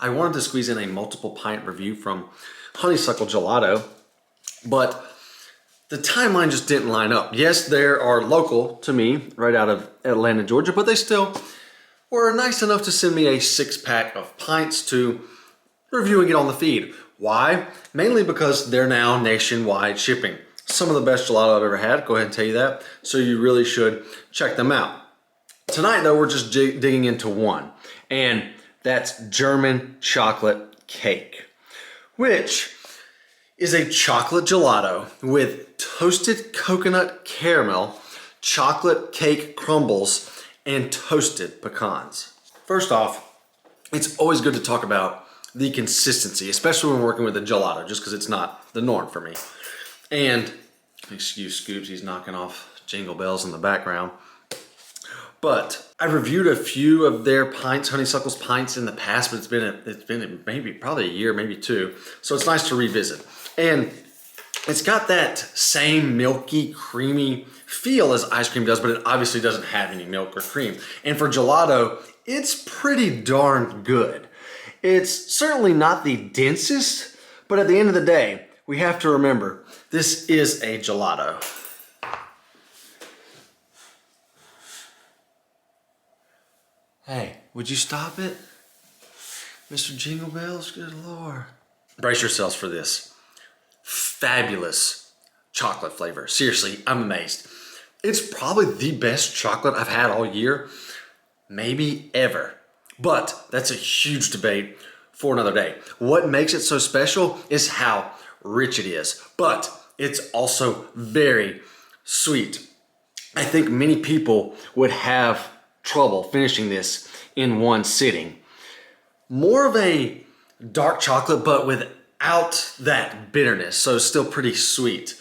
I wanted to squeeze in a multiple pint review from Honeysuckle Gelato, but the timeline just didn't line up. Yes, they are local to me, right out of Atlanta, Georgia, but they still were nice enough to send me a 6-pack of pints to reviewing it on the feed. Why? Mainly because they're now nationwide shipping. Some of the best gelato I've ever had, go ahead and tell you that, so you really should check them out. Tonight though, we're just digging into one, and that's German chocolate cake, which is a chocolate gelato with toasted coconut caramel, chocolate cake crumbles, and toasted pecans. First off, it's always good to talk about the consistency, especially when working with a gelato, just because it's not the norm for me. And, excuse Scoops, he's knocking off jingle bells in the background. But I reviewed a few of their pints, Honeysuckle's pints, in the past, but it's been maybe probably a year, maybe two. So it's nice to revisit. And it's got that same milky, creamy feel as ice cream does, but it obviously doesn't have any milk or cream. And for gelato, it's pretty darn good. It's certainly not the densest, but at the end of the day, we have to remember, this is a gelato. Hey, would you stop it? Mr. Jingle Bells, good Lord. Brace yourselves for this. Fabulous chocolate flavor. Seriously, I'm amazed. It's probably the best chocolate I've had all year, maybe ever. But that's a huge debate for another day. What makes it so special is how rich it is, but it's also very sweet. I think many people would have trouble finishing this in one sitting. More of a dark chocolate, but without that bitterness, so still pretty sweet.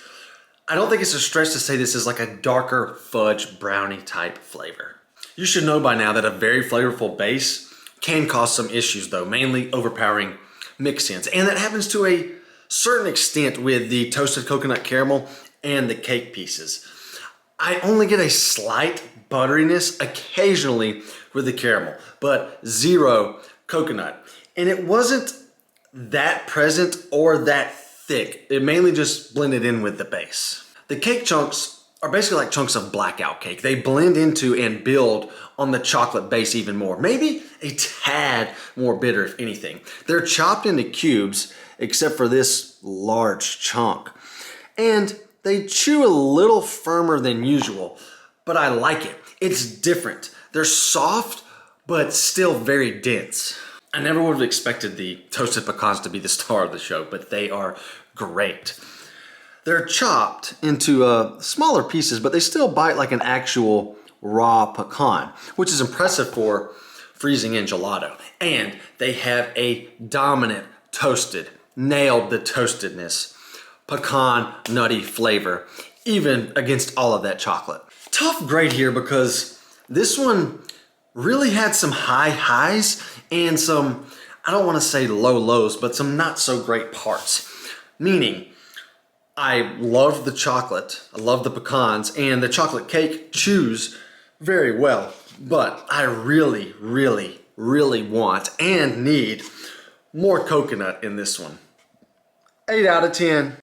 I don't think it's a stretch to say this is like a darker fudge brownie type flavor. You should know by now that a very flavorful base can cause some issues though, mainly overpowering mix-ins. And that happens to a certain extent with the toasted coconut caramel and the cake pieces. I only get a slight butteriness occasionally with the caramel, but zero coconut. And it wasn't that present or that thick. It mainly just blended in with the base. The cake chunks are basically like chunks of blackout cake. They blend into and build on the chocolate base even more. Maybe a tad more bitter, if anything. They're chopped into cubes, except for this large chunk. And they chew a little firmer than usual, but I like it. It's different. They're soft, but still very dense. I never would have expected the toasted pecans to be the star of the show, but they are great. They're chopped into smaller pieces, but they still bite like an actual raw pecan, which is impressive for freezing in gelato. And they have a dominant toasted, nailed the toastedness, pecan nutty flavor, even against all of that chocolate. Tough grade here because this one really had some high highs and some, I don't want to say low lows, but some not so great parts. Meaning, I love the chocolate, I love the pecans, and the chocolate cake chews very well, but I really, really, really want and need more coconut in this one. 8 out of 10.